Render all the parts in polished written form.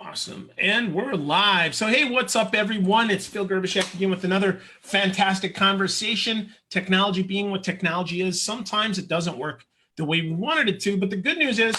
Awesome. And we're live. So, hey, what's up, everyone? It's Phil Gerbishek again with another fantastic conversation. Technology being what technology is, sometimes it doesn't work the way we wanted it to. But the good news is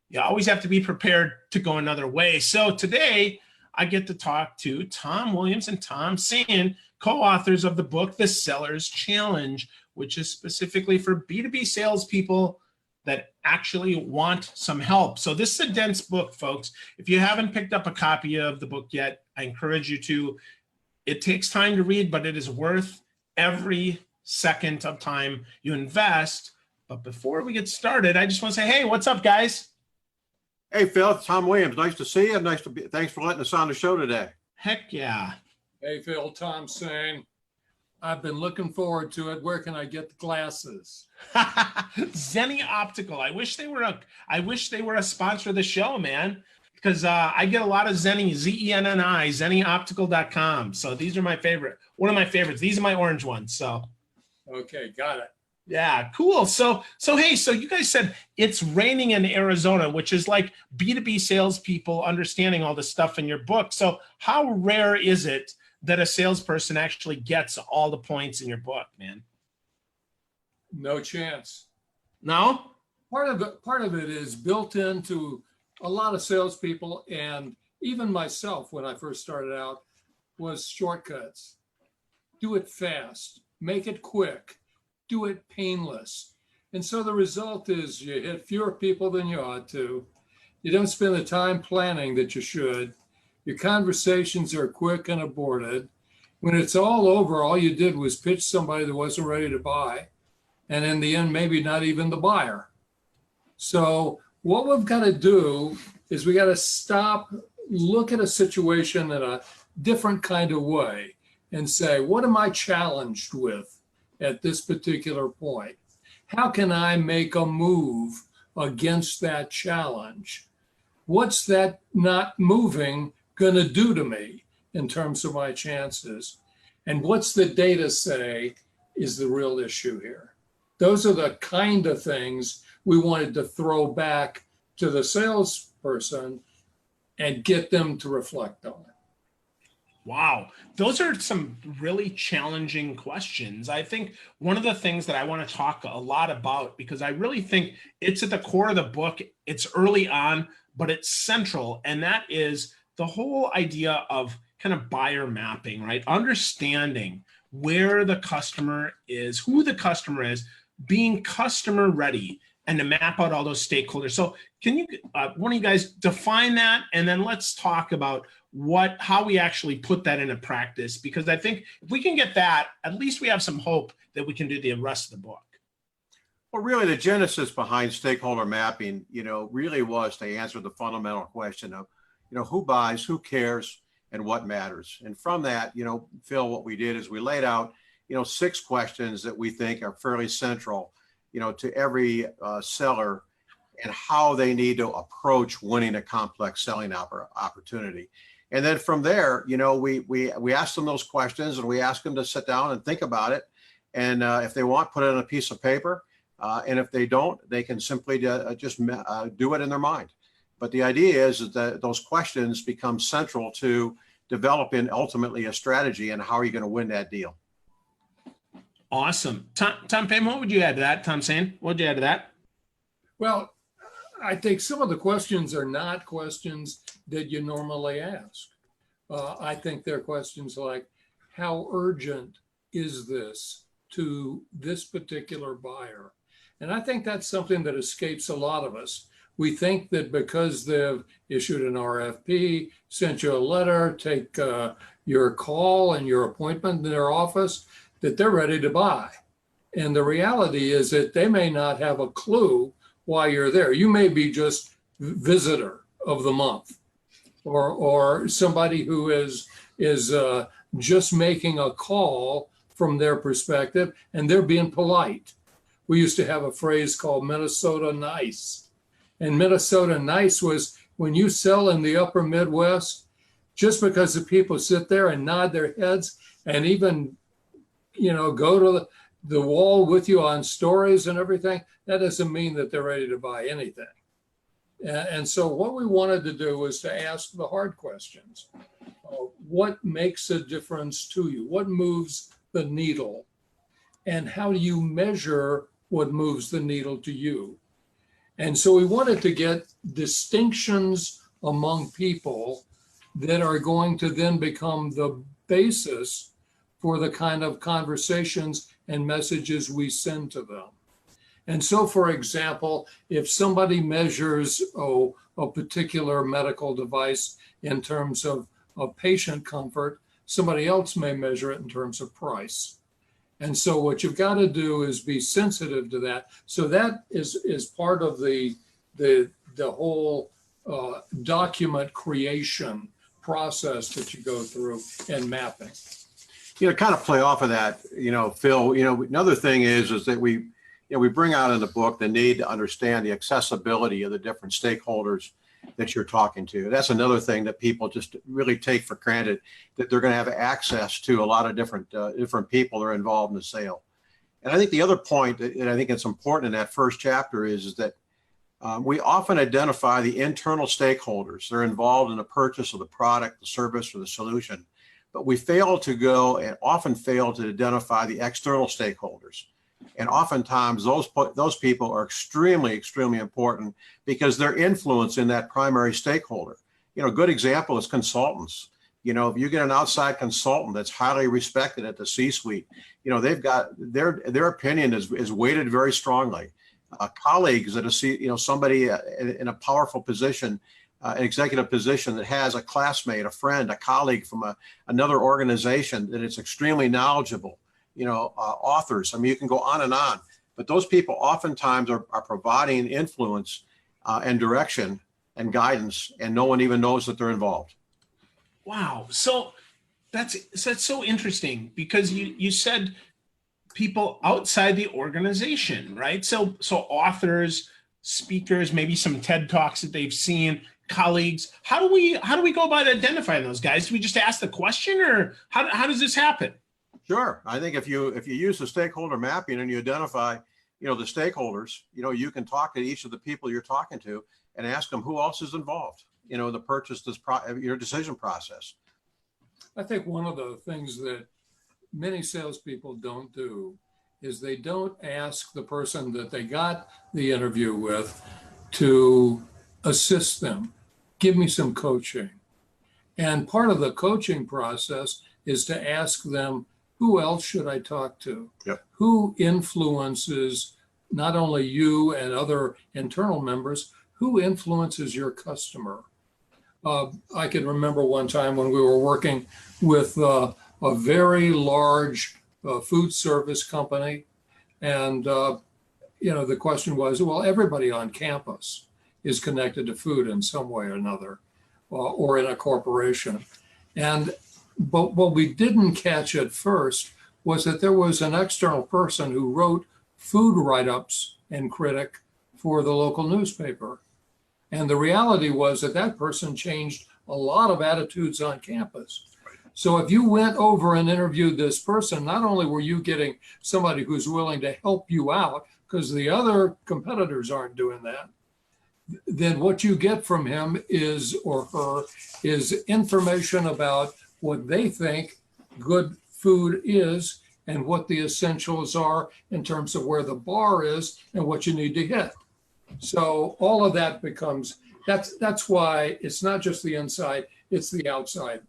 you always have to be prepared to go another way. So today I get to talk to Tom Williams and Tom Saine, co-authors of the book, The Seller's Challenge, which is specifically for B2B salespeople that actually want some help. So this is a dense book, folks. If you haven't picked up a copy of the book yet, I encourage you to. It takes time to read, but it is worth every second of time you invest. But before we get started, I just want to say, hey, what's up, guys? Hey, Phil, it's Tom Williams. Nice to see you. Thanks for letting us on the show today. Heck yeah. Hey, Phil, Tom Saine. I've been looking forward to it. Where can I get the glasses? Zenni Optical. I wish they were a sponsor of the show, man, because I get a lot of Zenni, Zenni, ZenniOptical.com. So these are my favorite. One of my favorites. These are my orange ones. So. Okay, got it. Yeah, cool. So hey, so you guys said it's raining in Arizona, which is like B2B salespeople understanding all this stuff in your book. So how rare is it that a salesperson actually gets all the points in your book, man? No chance. No? Part of it is built into a lot of salespeople, and even myself when I first started out, was shortcuts. Do it fast, make it quick, do it painless. And so the result is you hit fewer people than you ought to. You don't spend the time planning that you should. Your conversations are quick and aborted. When it's all over, all you did was pitch somebody that wasn't ready to buy. And in the end, maybe not even the buyer. So what we've got to do is we got to stop, look at a situation in a different kind of way and say, what am I challenged with at this particular point? How can I make a move against that challenge? What's that not moving going to do to me in terms of my chances? And what's the data say is the real issue here? Those are the kind of things we wanted to throw back to the salesperson and get them to reflect on it. Wow. Those are some really challenging questions. I think one of the things that I want to talk a lot about, because I really think it's at the core of the book, it's early on, but it's central, and that is the whole idea of kind of buyer mapping, right? Understanding where the customer is, who the customer is, being customer ready, and to map out all those stakeholders. So can you, one of you guys define that, and then let's talk about how we actually put that into practice, because I think if we can get that, at least we have some hope that we can do the rest of the book. Well, really, the genesis behind stakeholder mapping, really was to answer the fundamental question of, who buys, who cares, and what matters. And from that, Phil, what we did is we laid out, 6 questions that we think are fairly central, to every seller and how they need to approach winning a complex selling opportunity. And then from there, we asked them those questions, and we asked them to sit down and think about it. And if they want, put it on a piece of paper. And if they don't, they can simply just do it in their mind. But the idea is that those questions become central to developing ultimately a strategy and how are you going to win that deal. Awesome. Tom Payne, what would you add to that? Tom Saine, what would you add to that? Well, I think some of the questions are not questions that you normally ask. I think they're questions like, how urgent is this to this particular buyer? And I think that's something that escapes a lot of us. We think that because they've issued an RFP, sent you a letter, take your call and your appointment in their office, that they're ready to buy. And the reality is that they may not have a clue why you're there. You may be just visitor of the month, or somebody who is just making a call from their perspective, and they're being polite. We used to have a phrase called Minnesota nice. And Minnesota nice was when you sell in the upper Midwest, just because the people sit there and nod their heads and even, go to the wall with you on stories and everything, that doesn't mean that they're ready to buy anything. And so what we wanted to do was to ask the hard questions. What makes a difference to you? What moves the needle? And how do you measure what moves the needle to you? And so we wanted to get distinctions among people that are going to then become the basis for the kind of conversations and messages we send to them. And so, for example, if somebody measures a particular medical device in terms of patient comfort, somebody else may measure it in terms of price. And so what you've got to do is be sensitive to that. So that is part of the whole document creation process that you go through and mapping. Kind of play off of that, Phil, another thing is that we bring out in the book the need to understand the accessibility of the different stakeholders that you're talking to. That's another thing that people just really take for granted, that they're going to have access to a lot of different people that are involved in the sale. And I think the other point that I think it's important in that first chapter is that we often identify the internal stakeholders. They're involved in the purchase of the product, the service, or the solution. But we often fail to identify the external stakeholders. And oftentimes those people are extremely, extremely important because they're influencing that primary stakeholder. A good example is consultants. If you get an outside consultant that's highly respected at the C-suite, they've got their opinion is weighted very strongly. Colleagues that somebody in a powerful position, an executive position that has a classmate, a friend, a colleague from another organization that is extremely knowledgeable. Authors. I mean, you can go on and on, but those people oftentimes are providing influence and direction and guidance, and no one even knows that they're involved. Wow. So that's so interesting, because you said people outside the organization, right? So authors, speakers, maybe some TED Talks that they've seen, colleagues. How do we go about identifying those guys? Do we just ask the question, or how does this happen? Sure. I think if you use the stakeholder mapping and you identify, the stakeholders, you can talk to each of the people you're talking to and ask them who else is involved, in the purchase, your decision process. I think one of the things that many salespeople don't do is they don't ask the person that they got the interview with to assist them, give me some coaching. And part of the coaching process is to ask them, who else should I talk to? Yep. Who influences not only you and other internal members, who influences your customer? I can remember one time when we were working with a very large food service company. And, the question was, well, everybody on campus is connected to food in some way or another, or in a corporation. But what we didn't catch at first was that there was an external person who wrote food write-ups and critic for the local newspaper. And the reality was that person changed a lot of attitudes on campus. So if you went over and interviewed this person, not only were you getting somebody who's willing to help you out, because the other competitors aren't doing that, then what you get from him or her is information about what they think good food is and what the essentials are in terms of where the bar is and what you need to hit. So all of that becomes, that's why it's not just the inside, it's the outside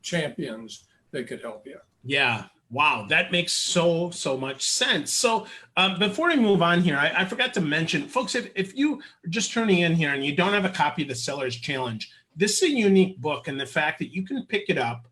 champions that could help you. Yeah. Wow. That makes so much sense. So before we move on here, I forgot to mention, folks, if you are just turning in here and you don't have a copy of the Seller's Challenge, this is a unique book in the fact that you can pick it up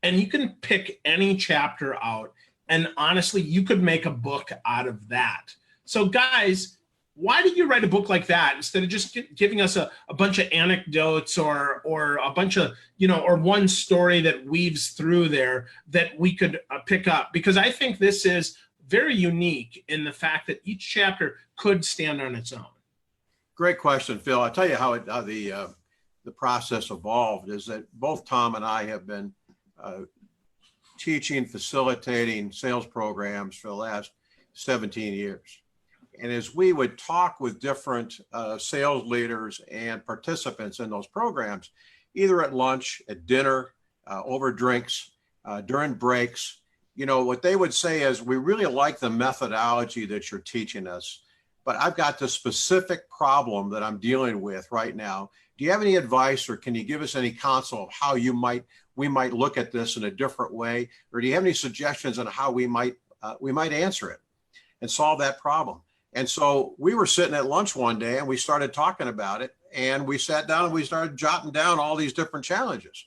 and you can pick any chapter out. And honestly, you could make a book out of that. So guys, why did you write a book like that instead of just giving us a bunch of anecdotes or a bunch of, or one story that weaves through there that we could pick up? Because I think this is very unique in the fact that each chapter could stand on its own. Great question, Phil. I'll tell you how the process evolved is that both Tom and I have been teaching, facilitating sales programs for the last 17 years. And as we would talk with different sales leaders and participants in those programs, either at lunch, at dinner, over drinks, during breaks, what they would say is, we really like the methodology that you're teaching us, but I've got this specific problem that I'm dealing with right now. Do you have any advice, or can you give us any counsel of how we might look at this in a different way? Or do you have any suggestions on how we might answer it and solve that problem? And so we were sitting at lunch one day and we started talking about it, and we sat down and we started jotting down all these different challenges.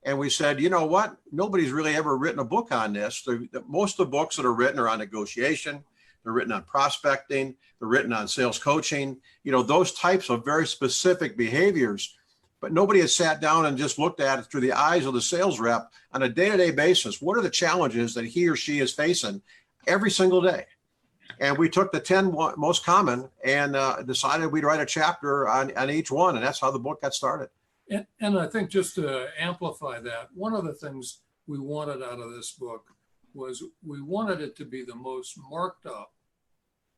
And we said, you know what? Nobody's really ever written a book on this. Most of the books that are written are on negotiation. They're written on prospecting. They're written on sales coaching, those types of very specific behaviors. But nobody has sat down and just looked at it through the eyes of the sales rep on a day-to-day basis. What are the challenges that he or she is facing every single day? And we took the 10 most common and decided we'd write a chapter on each one. And that's how the book got started. And I think, just to amplify that, one of the things we wanted out of this book was we wanted it to be the most marked up,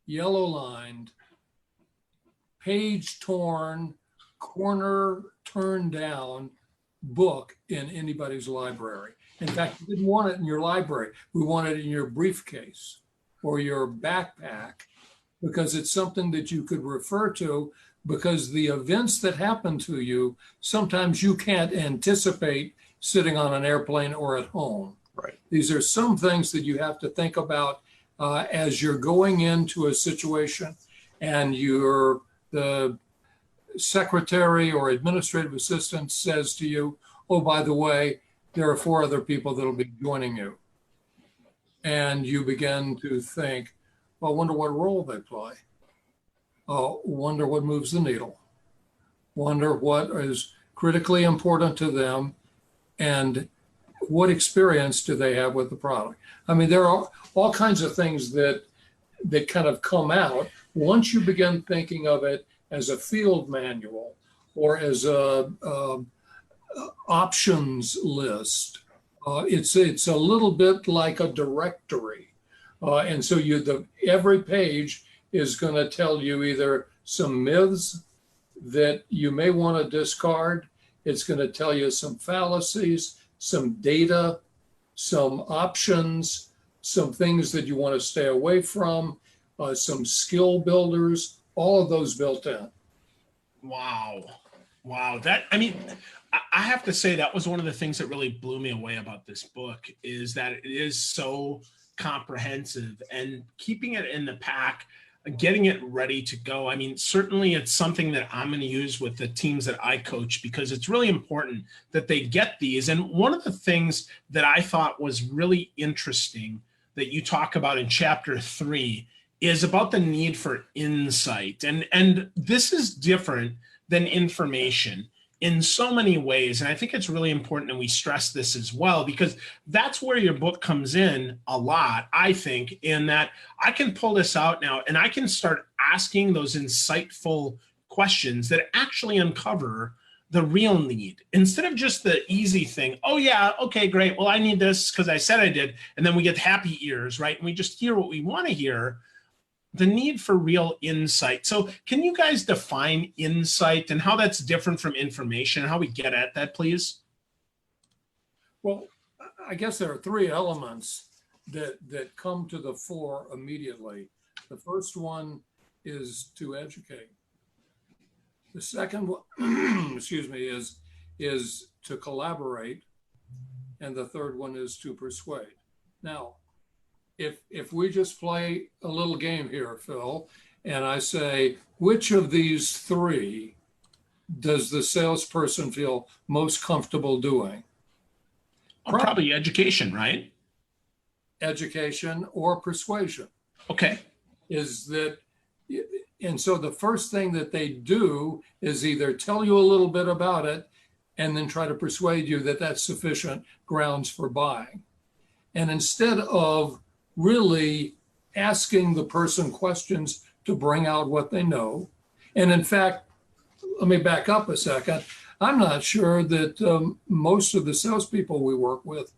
yellow lined, page torn, corner turned down book in anybody's library. In fact, we didn't want it in your library. We wanted it in your briefcase or your backpack, because it's something that you could refer to, because the events that happen to you, sometimes you can't anticipate sitting on an airplane or at home. Right. These are some things that you have to think about as you're going into a situation, and the secretary or administrative assistant says to you, oh, by the way, there are 4 other people that'll be joining you. And you begin to think, well, I wonder what role they play. Wonder what moves the needle. Wonder what is critically important to them, and what experience do they have with the product. I mean, there are all kinds of things that kind of come out once you begin thinking of it as a field manual or as a options list. It's a little bit like a directory, and so every page is going to tell you either some myths that you may want to discard. It's going to tell you some fallacies, some data, some options, some things that you want to stay away from, some skill builders, all of those built in. Wow. I have to say that was one of the things that really blew me away about this book, is that it is so comprehensive, and keeping it in the pack, getting it ready to go. I mean, certainly it's something that I'm going to use with the teams that I coach, because it's really important that they get these. And one of the things that I thought was really interesting that you talk about in chapter 3 is about the need for insight. And this is different than information in so many ways. And I think it's really important that we stress this as well, because that's where your book comes in a lot, I think, in that I can pull this out now and I can start asking those insightful questions that actually uncover the real need, instead of just the easy thing. Oh yeah, okay, great. Well, I need this because I said I did. And then we get happy ears, right? And we just hear what we want to hear. The need for real insight. So can you guys define insight and how that's different from information, and how we get at that, please? Well, I guess there are 3 elements that come to the fore immediately. The first one is to educate. The second one, excuse me, is to collaborate. And the third one is to persuade. Now, if we just play a little game here, Phil, and I say, which of these 3 does the salesperson feel most comfortable doing? Probably education, right? Education or persuasion. Okay. And so the first thing that they do is either tell you a little bit about it and then try to persuade you that that's sufficient grounds for buying. And instead of really asking the person questions to bring out what they know. And in fact, let me back up a second. I'm not sure that most of the salespeople we work with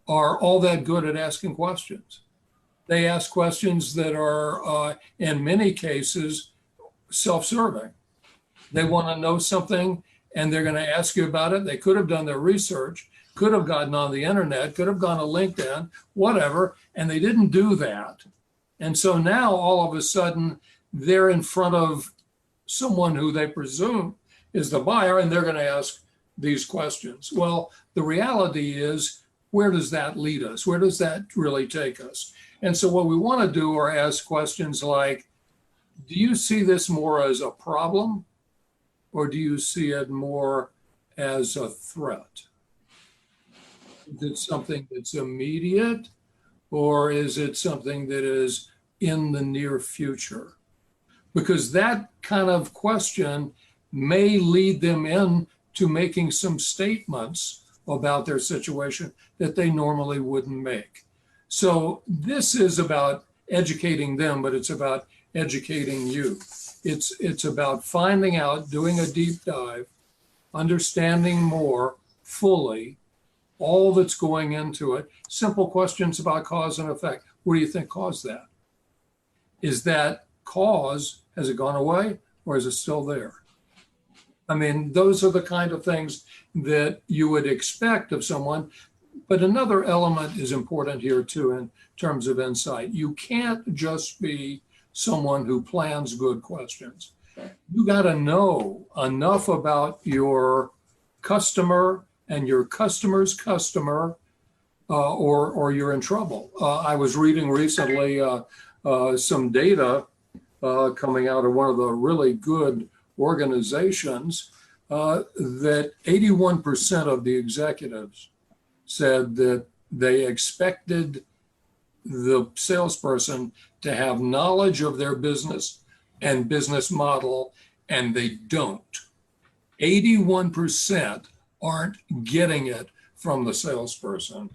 are all that good at asking questions. They ask questions that are, in many cases, self-serving. They want to know something and they're going to ask you about it. They could have done their research, could have gotten on the internet, could have gone to LinkedIn, whatever, and they didn't do that. And so now all of a sudden they're in front of someone who they presume is the buyer, and they're going to ask these questions. Well, the reality is, where does that lead us? Where does that really take us? And so what we want to do are ask questions like, do you see this more as a problem, or do you see it more as a threat? Is it something that's immediate, or is it something that is in the near future? Because that kind of question may lead them in to making some statements about their situation that they normally wouldn't make. So this is about educating them, but it's about educating you. It's about finding out, doing a deep dive, understanding more fully all that's going into it. Simple questions about cause and effect. What do you think caused that? Is that cause, has it gone away, or is it still there? I mean, those are the kind of things that you would expect of someone. But another element is important here too in terms of insight. You can't just be someone who plans good questions. You got to know enough about your customer and your customer's customer, or you're in trouble. I was reading recently some data coming out of one of the really good organizations that 81% of the executives said that they expected the salesperson to have knowledge of their business and business model, and they don't. 81% aren't getting it from the salesperson.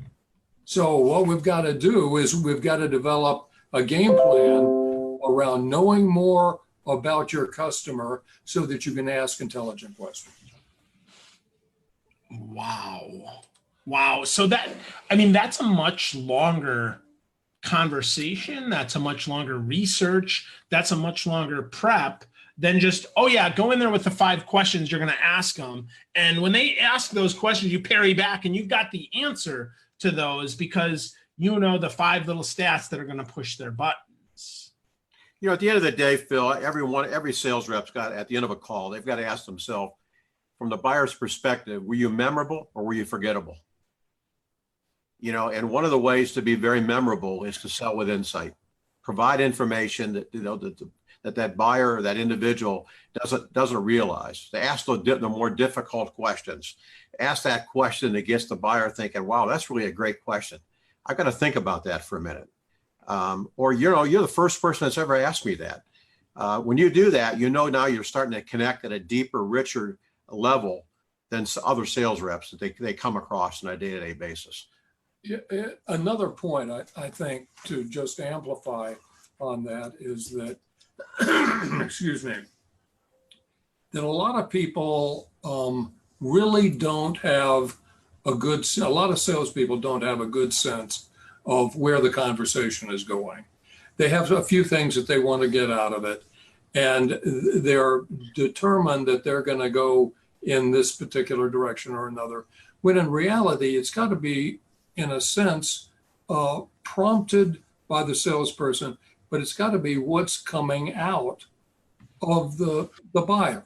So what we've got to do is we've got to develop a game plan around knowing more about your customer so that you can ask intelligent questions. Wow. So that's a much longer conversation. That's a much longer research. That's a much longer prep than just, oh yeah, go in there with the 5 questions you're going to ask them. And when they ask those questions, you parry back and you've got the answer to those because you know the 5 little stats that are going to push their buttons. You know, at the end of the day, Phil, every sales rep's got, at the end of a call, they've got to ask themselves, from the buyer's perspective, were you memorable or were you forgettable? You know, and one of the ways to be very memorable is to sell with insight, provide information that, you know, that buyer or that individual doesn't realize. To ask the more difficult questions. Ask that question that gets the buyer thinking, wow, that's really a great question. I've got to think about that for a minute. Or, you know, you're the first person that's ever asked me that. When you do that, you know, now you're starting to connect at a deeper, richer level than other sales reps that they come across on a day-to-day basis. Another point I think to just amplify on that is that, excuse me, that a lot of people really don't have a lot of salespeople don't have a good sense of where the conversation is going. They have a few things that they want to get out of it, and they're determined that they're going to go in this particular direction or another, when in reality, it's got to be, in a sense, prompted by the salesperson, but it's got to be what's coming out of the buyer.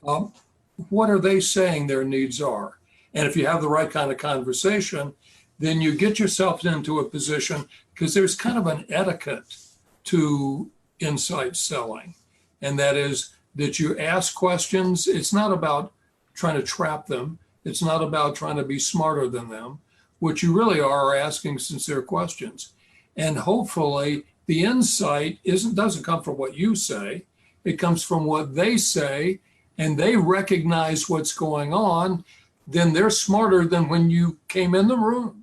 What are they saying their needs are? And if you have the right kind of conversation, then you get yourself into a position, because there's kind of an etiquette to insight selling. And that is that you ask questions. It's not about trying to trap them. It's not about trying to be smarter than them. What you really are asking sincere questions. And hopefully the insight doesn't come from what you say. It comes from what they say, and they recognize what's going on. Then they're smarter than when you came in the room.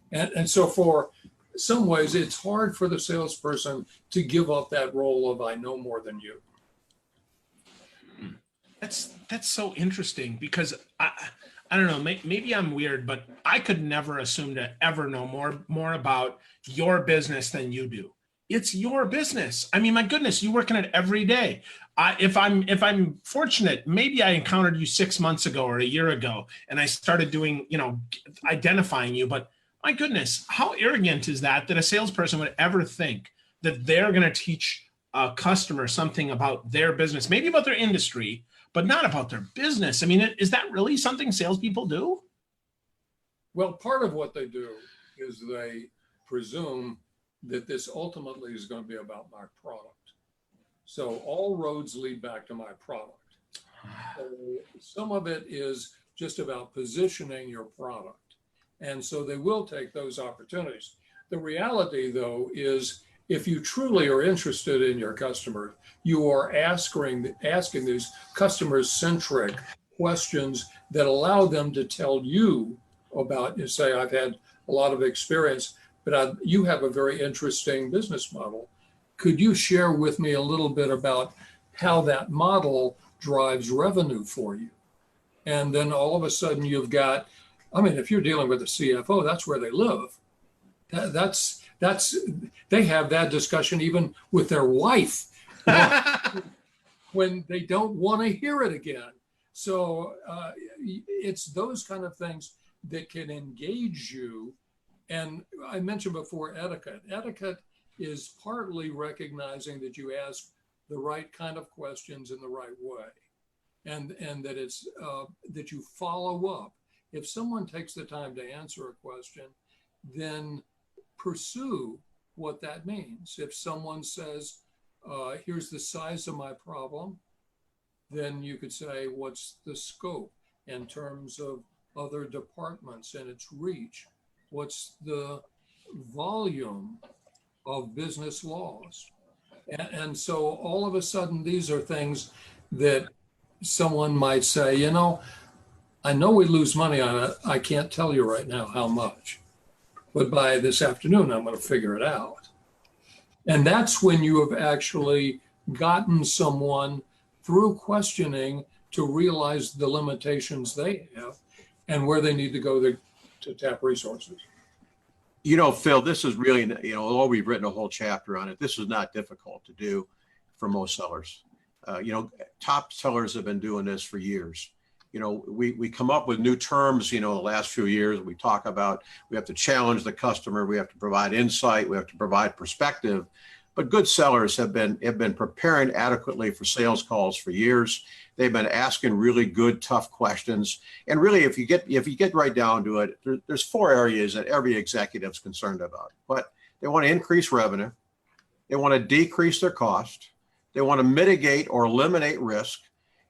And so for some ways, it's hard for the salesperson to give up that role of I know more than you. That's so interesting, because I don't know, maybe I'm weird, but I could never assume to ever know more about your business than you do. It's your business. I mean, my goodness, you work in it every day. If I'm fortunate, maybe I encountered you 6 months ago or a year ago, and I started doing, identifying you. But my goodness, how arrogant is that a salesperson would ever think that they're going to teach a customer something about their business, maybe about their industry, but not about their business? I mean, is that really something salespeople do? Well, part of what they do is they presume that this ultimately is going to be about my product. So all roads lead back to my product. So some of it is just about positioning your product. And so they will take those opportunities. The reality, though, is if you truly are interested in your customer, you are asking these customer-centric questions that allow them to tell you about, you say, I've had a lot of experience, but you have a very interesting business model. Could you share with me a little bit about how that model drives revenue for you? And then all of a sudden you've got, I mean, if you're dealing with a CFO, that's where they live. They have that discussion even with their wife when they don't want to hear it again. So it's those kind of things that can engage you. And I mentioned before etiquette. Etiquette is partly recognizing that you ask the right kind of questions in the right way, and that it's that you follow up. If someone takes the time to answer a question, then pursue what that means. If someone says, here's the size of my problem, then you could say, what's the scope in terms of other departments and its reach? What's the volume of business laws? And so all of a sudden, these are things that someone might say, I know we lose money on it. I can't tell you right now how much, but by this afternoon, I'm going to figure it out. And that's when you have actually gotten someone through questioning to realize the limitations they have and where they need to go to tap resources. Phil, this is really, although we've written a whole chapter on it, this is not difficult to do for most sellers. Top sellers have been doing this for years. We come up with new terms, the last few years. We talk about, we have to challenge the customer. We have to provide insight. We have to provide perspective. But good sellers have been preparing adequately for sales calls for years. They've been asking really good, tough questions. And really, if you get right down to it, there's 4 areas that every executive is concerned about. But they want to increase revenue. They want to decrease their cost. They want to mitigate or eliminate risk.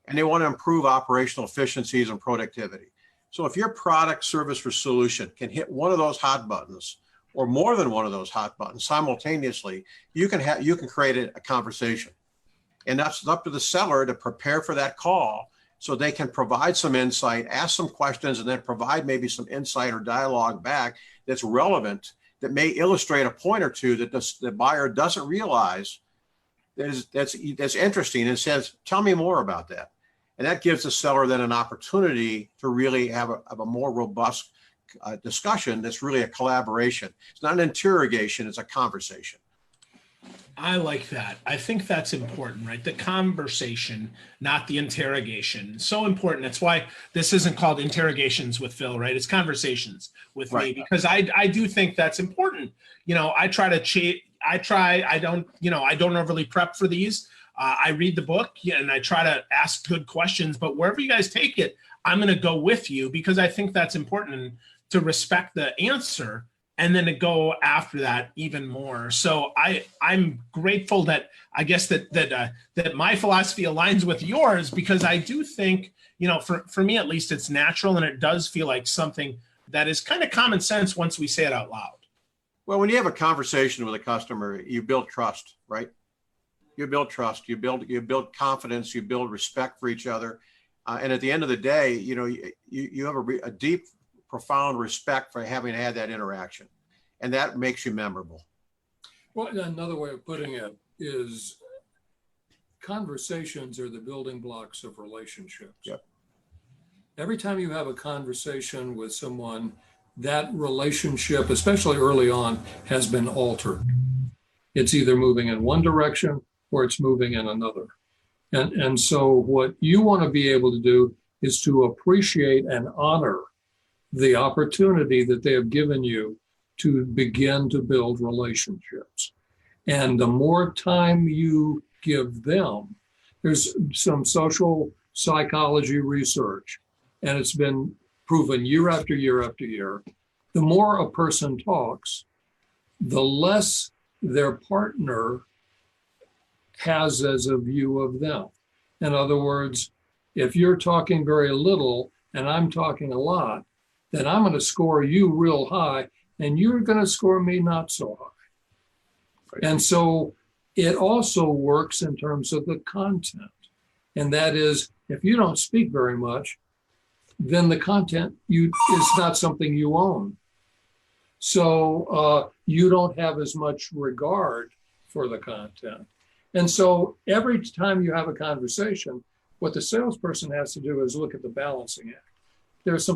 And they want to improve operational efficiencies and productivity. So if your product, service, or solution can hit one of those hot buttons, or more than one of those hot buttons simultaneously, you can create a conversation. And that's up to the seller to prepare for that call so they can provide some insight, ask some questions, and then provide maybe some insight or dialogue back that's relevant, that may illustrate a point or two that the buyer doesn't realize that's interesting, and says, tell me more about that. And that gives the seller then an opportunity to really have a more robust discussion that's really a collaboration. It's not an interrogation, it's a conversation. I like that. I think that's important, right? The conversation, not the interrogation. So important. That's why this isn't called interrogations with Phil, right? It's conversations with me, because I do think that's important. I don't overly prep for these. I read the book and I try to ask good questions, but wherever you guys take it, I'm going to go with you, because I think that's important to respect the answer and then to go after that even more. So I'm grateful that I guess that my philosophy aligns with yours, because I do think, for me at least, it's natural, and it does feel like something that is kind of common sense once we say it out loud. Well, when you have a conversation with a customer, you build trust, right? You build trust, you build confidence, you build respect for each other. And at the end of the day, you have a deep, profound respect for having had that interaction. And that makes you memorable. Well, another way of putting it is conversations are the building blocks of relationships. Yep. Every time you have a conversation with someone, that relationship, especially early on, has been altered. It's either moving in one direction or it's moving in another. And so what you want to be able to do is to appreciate and honor the opportunity that they have given you to begin to build relationships. And the more time you give them, there's some social psychology research, and it's been proven year after year after year. The more a person talks, the less their partner has as a view of them. In other words, if you're talking very little and I'm talking a lot, then I'm going to score you real high and you're going to score me not so high. Right. And so it also works in terms of the content. And that is, if you don't speak very much, then the content is not something you own. So you don't have as much regard for the content. And so every time you have a conversation, what the salesperson has to do is look at the balancing act. There's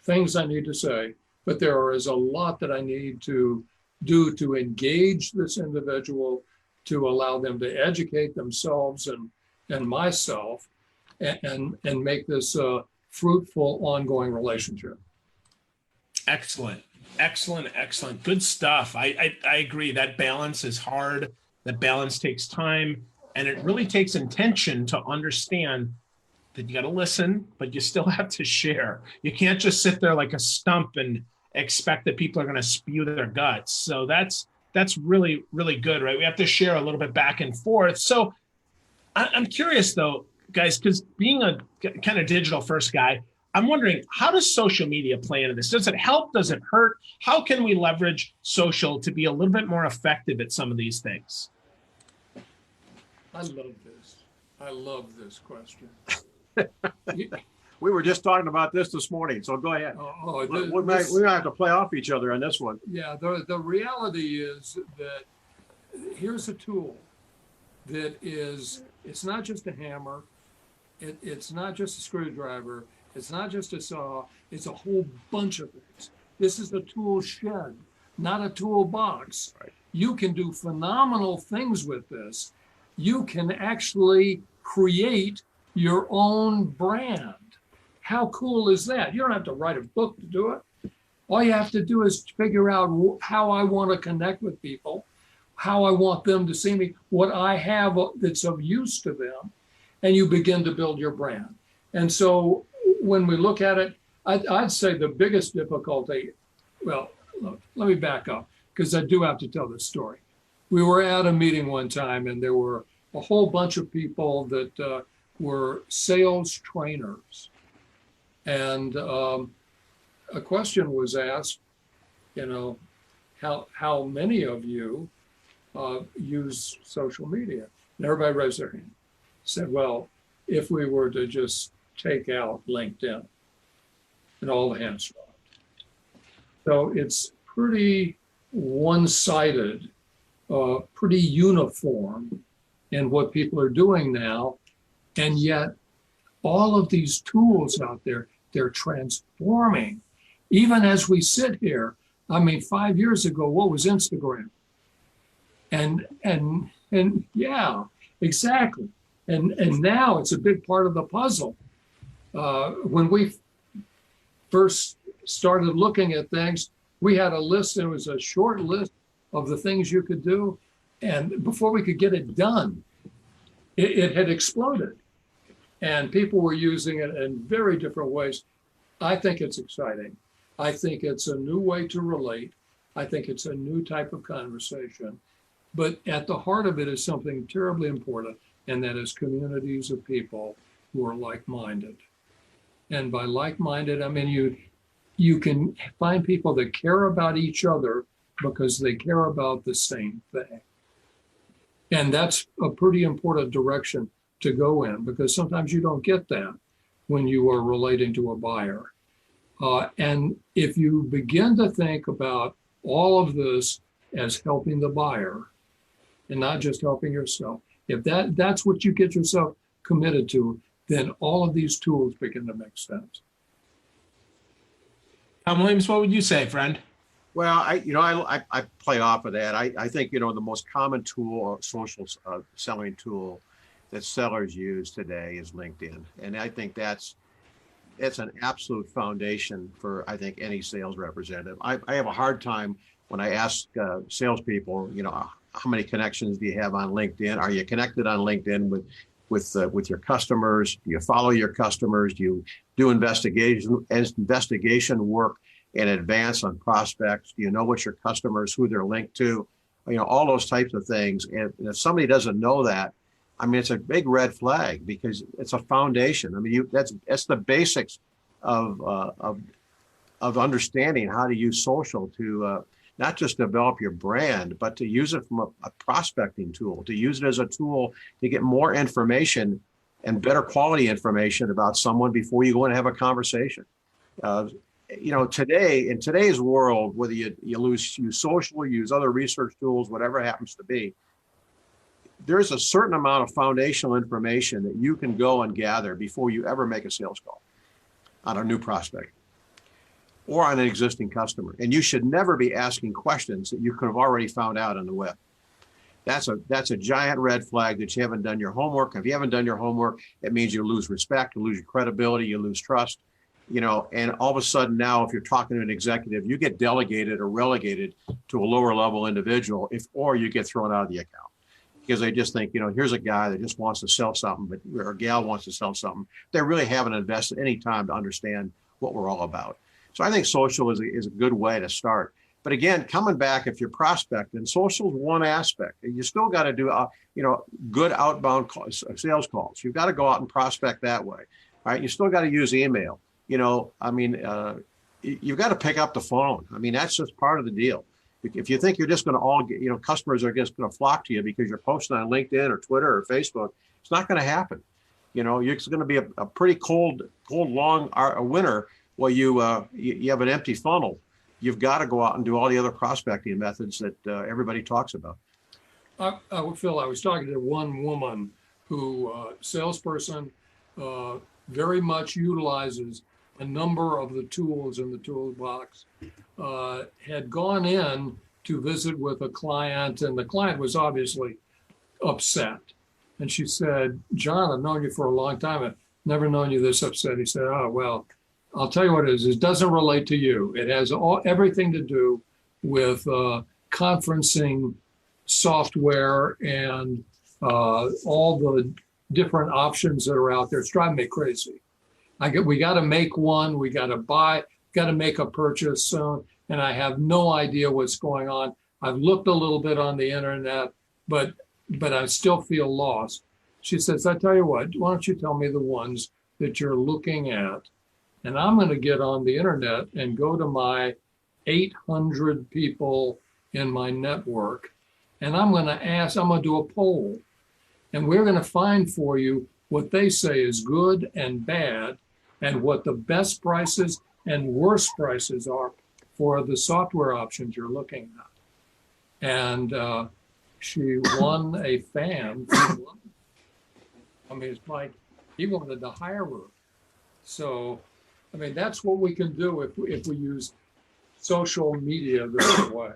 things I need to say, but there is a lot that I need to do to engage this individual, to allow them to educate themselves and myself, and make this a fruitful, ongoing relationship. Excellent. Good stuff. I agree. That balance is hard. That balance takes time. And it really takes intention to understand that you got to listen, but you still have to share. You can't just sit there like a stump and expect that people are going to spew their guts. So that's really, really good, right? We have to share a little bit back and forth. So I'm curious though, guys, because being a kind of digital first guy, I'm wondering, how does social media play into this? Does it help? Does it hurt? How can we leverage social to be a little bit more effective at some of these things? I love this question. We were just talking about this morning, so go ahead. We might have to play off each other on this one. Yeah, the reality is that here's a tool that it's not just a hammer, it's not just a screwdriver, it's not just a saw, it's a whole bunch of things. This is a tool shed, not a toolbox. Right. You can do phenomenal things with this. You can actually create your own brand. How cool is that? You don't have to write a book to do it. All you have to do is figure out how I want to connect with people, how I want them to see me, what I have that's of use to them, and you begin to build your brand. And so when we look at it, I'd say the biggest difficulty, well, let me back up, because I do have to tell this story. We were at a meeting one time, and there were a whole bunch of people that were sales trainers. And a question was asked, how many of you use social media? And everybody raised their hand. Said, well, if we were to just take out LinkedIn, and all the hands dropped. So it's pretty one-sided, pretty uniform in what people are doing now. And yet all of these tools out there, they're transforming. Even as we sit here, 5 years ago, what was Instagram? And yeah, exactly. And now it's a big part of the puzzle. When we first started looking at things, we had a list. There was a short list of the things you could do. And before we could get it done, it had exploded. And people were using it in very different ways. I think it's exciting. I think it's a new way to relate. I think it's a new type of conversation. But at the heart of it is something terribly important, and that is communities of people who are like-minded. And by like-minded, I mean you can find people that care about each other because they care about the same thing. And that's a pretty important direction to go in, because sometimes you don't get that when you are relating to a buyer. And if you begin to think about all of this as helping the buyer and not just helping yourself, if that's what you get yourself committed to, then all of these tools begin to make sense. Tom Williams, what would you say, friend? Well, I play off of that. I think, the most common tool, social selling tool that sellers use today is LinkedIn. And I think that's an absolute foundation for, I think, any sales representative. I have a hard time when I ask salespeople, how many connections do you have on LinkedIn? Are you connected on LinkedIn with your customers? Do you follow your customers? Do you do investigation work in advance on prospects? Do you know what your customers, who they're linked to? All those types of things. And if somebody doesn't know that, I mean, it's a big red flag because it's a foundation. I mean, that's the basics of understanding how to use social to not just develop your brand, but to use it from a prospecting tool, to use it as a tool to get more information and better quality information about someone before you go and have a conversation. Today, in today's world, whether you use social, use other research tools, whatever it happens to be, there's a certain amount of foundational information that you can go and gather before you ever make a sales call on a new prospect or on an existing customer. And you should never be asking questions that you could have already found out on the web. That's a giant red flag that you haven't done your homework. If you haven't done your homework, it means you lose respect, you lose your credibility, you lose trust, and all of a sudden now, if you're talking to an executive, you get delegated or relegated to a lower level individual or you get thrown out of the account. Because they just think, here's a guy that just wants to sell something, or a gal wants to sell something. They really haven't invested any time to understand what we're all about. So I think social is a good way to start. But again, coming back, if you're prospecting, social is one aspect. You still got to do, good outbound sales calls. You've got to go out and prospect that way. All right. You still got to use email. You've got to pick up the phone. I mean, that's just part of the deal. If you think you're just going to all get, customers are just going to flock to you because you're posting on LinkedIn or Twitter or Facebook, it's not going to happen. It's going to be a pretty cold, long winter where you have an empty funnel. You've got to go out and do all the other prospecting methods that everybody talks about. Phil, I was talking to one woman who, salesperson, very much utilizes a number of the tools in the toolbox, had gone in to visit with a client, and the client was obviously upset. And she said, John, I've known you for a long time. I've never known you this upset. He said, oh, well, I'll tell you what it is. It doesn't relate to you. It has everything to do with conferencing software and all the different options that are out there. It's driving me crazy. We got to make one. We got to buy, got to make a purchase soon. And I have no idea what's going on. I've looked a little bit on the internet, but I still feel lost. She says, I tell you what, why don't you tell me the ones that you're looking at? And I'm going to get on the internet and go to my 800 people in my network. And I'm going to do a poll. And we're going to find for you what they say is good and bad, and what the best prices and worst prices are for the software options you're looking at. And she won a fan. I mean, it's like he wanted to hire her. So, I mean, that's what we can do if we use social media the right way.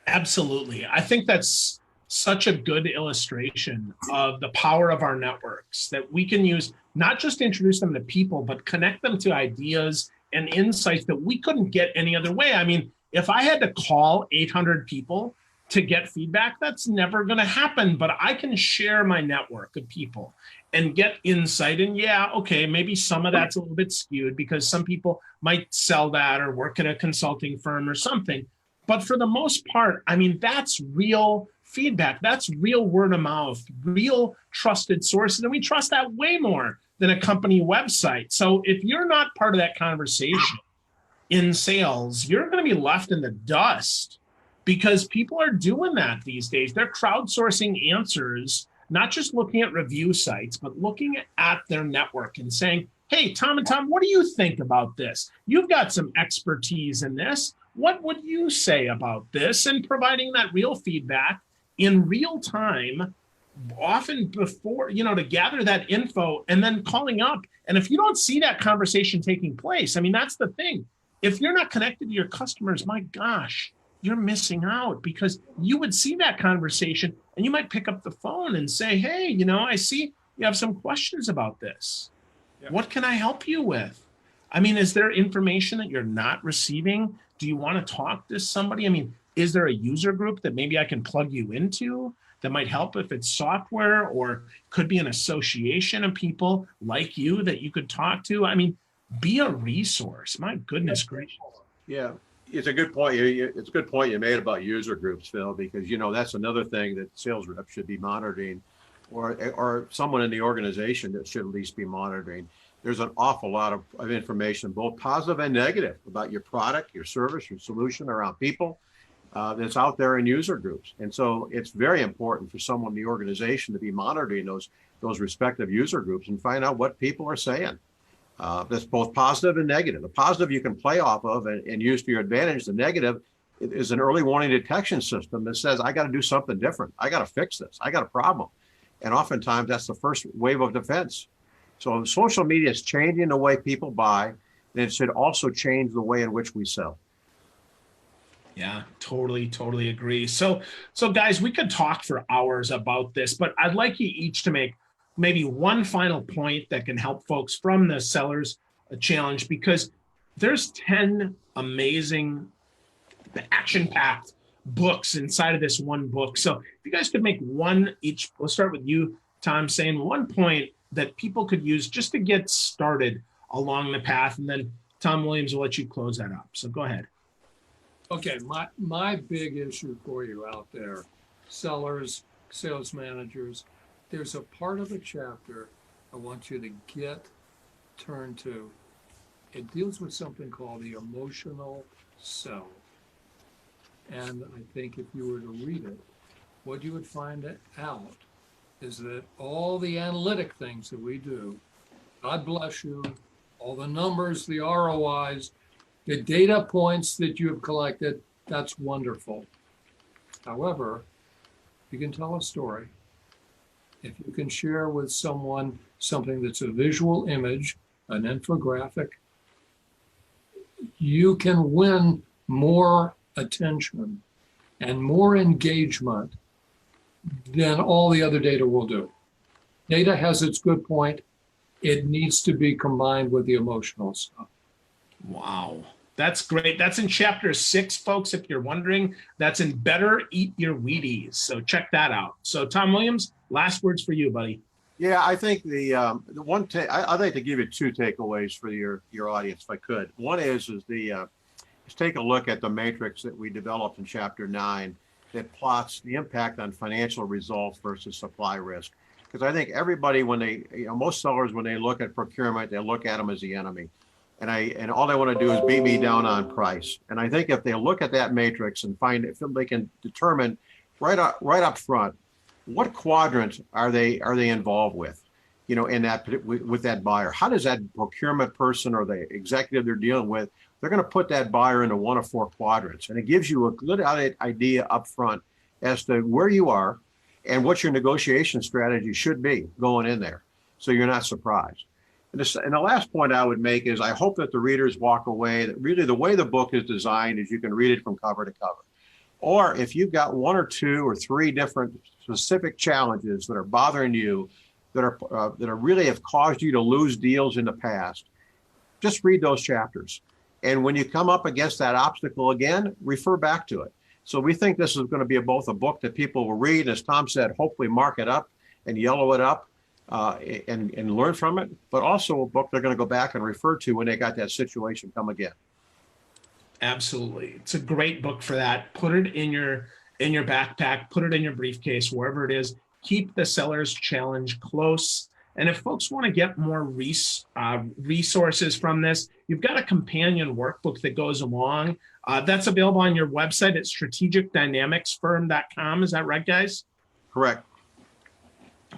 Absolutely. I think that's such a good illustration of the power of our networks that we can use, not just to introduce them to people, but connect them to ideas and insights that we couldn't get any other way. I mean, if I had to call 800 people to get feedback, that's never going to happen, but I can share my network of people and get insight. And yeah, okay, maybe some of that's a little bit skewed because some people might sell that or work at a consulting firm or something. But for the most part, I mean, that's real feedback. That's real word of mouth, real trusted sources. And we trust that way more than a company website. So if you're not part of that conversation in sales, you're going to be left in the dust because people are doing that these days. They're crowdsourcing answers, not just looking at review sites, but looking at their network and saying, hey, Tom and Tom, what do you think about this? You've got some expertise in this. What would you say about this? And providing that real feedback in real time, often before, to gather that info and then calling up. And if you don't see that conversation taking place, I mean, that's the thing. If you're not connected to your customers, my gosh, you're missing out, because you would see that conversation and you might pick up the phone and say, hey, I see you have some questions about this. Yep. What can I help you with? I mean, is there information that you're not receiving? Do you want to talk to somebody? I mean, is there a user group that maybe I can plug you into that might help if it's software, or could be an association of people like you that you could talk to? I mean, be a resource. My goodness gracious. Yeah, it's a good point. It's a good point you made about user groups, Phil, because that's another thing that sales reps should be monitoring, or someone in the organization that should at least be monitoring. There's an awful lot of information, both positive and negative, about your product, your service, your solution around people that's out there in user groups. And so it's very important for someone in the organization to be monitoring those respective user groups and find out what people are saying. That's both positive and negative. The positive you can play off of and use to your advantage. The negative is an early warning detection system that says, I got to do something different. I got to fix this. I got a problem. And oftentimes that's the first wave of defense. So social media is changing the way people buy, and it should also change the way in which we sell. Yeah, totally agree. So guys, we could talk for hours about this, but I'd like you each to make maybe one final point that can help folks from the Sellers Challenge, because there's 10 amazing action-packed books inside of this one book. So if you guys could make one each, let's start with you, Tom, saying one point that people could use just to get started along the path. And then Tom Williams will let you close that up. So go ahead. Okay, my big issue for you out there, sellers, sales managers, there's a part of the chapter I want you to turn to. It deals with something called the emotional sell. And I think if you were to read it, what you would find out is that all the analytic things that we do, God bless you, all the numbers, the ROIs, the data points that you have collected, that's wonderful. However, you can tell a story. If you can share with someone something that's a visual image, an infographic, you can win more attention and more engagement than all the other data will do. Data has its good point. It needs to be combined with the emotional stuff. Wow. That's great. That's in chapter 6, folks. If you're wondering, that's in Better Eat Your Wheaties. So check that out. So Tom Williams, last words for you, buddy. Yeah, I think the one I'd like to give you 2 takeaways for your audience, if I could. one is take a look at the matrix that we developed in chapter 9 that plots the impact on financial results versus supply risk. Because I think everybody, when they, most sellers, when they look at procurement, they look at them as the enemy. And all they want to do is beat me down on price. And I think if they look at that matrix and find if they can determine right up front, what quadrant are they involved with, in that with that buyer? How does that procurement person or the executive they're dealing with, they're going to put that buyer into one of 4 quadrants, and it gives you a good idea up front as to where you are and what your negotiation strategy should be going in there, so you're not surprised. And the last point I would make is I hope that the readers walk away that really the way the book is designed is you can read it from cover to cover. Or if you've got 1 or 2 or 3 different specific challenges that are bothering you, that are really have caused you to lose deals in the past, just read those chapters. And when you come up against that obstacle again, refer back to it. So we think this is going to be both a book that people will read, as Tom said, hopefully mark it up and yellow it up and learn from it, but also a book they're going to go back and refer to when they got that situation come again. Absolutely. It's a great book for that. Put it in your backpack, put it in your briefcase, wherever it is. Keep the Sellers Challenge close. And if folks want to get more resources from this, you've got a companion workbook that goes along. That's available on your website at strategicdynamicsfirm.com. Is that right, guys? Correct.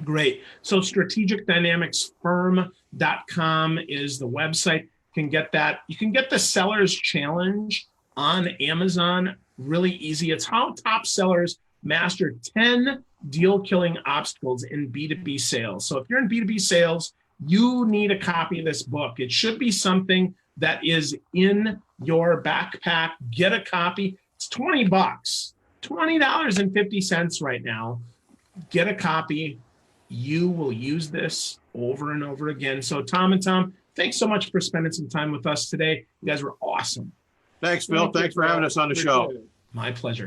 Great. So strategicdynamicsfirm.com is the website. You can get that. You can get the Sellers Challenge on Amazon. Really easy. It's how top sellers master 10 deal-killing obstacles in B2B sales. So if you're in B2B sales, you need a copy of this book. It should be something that is in your backpack. Get a copy. It's $20, $20.50 right now. Get a copy. You will use this over and over again. So Tom and Tom, thanks so much for spending some time with us today. You guys were awesome. Thanks, Phil. Thanks for having us on the show. Appreciate it. My pleasure.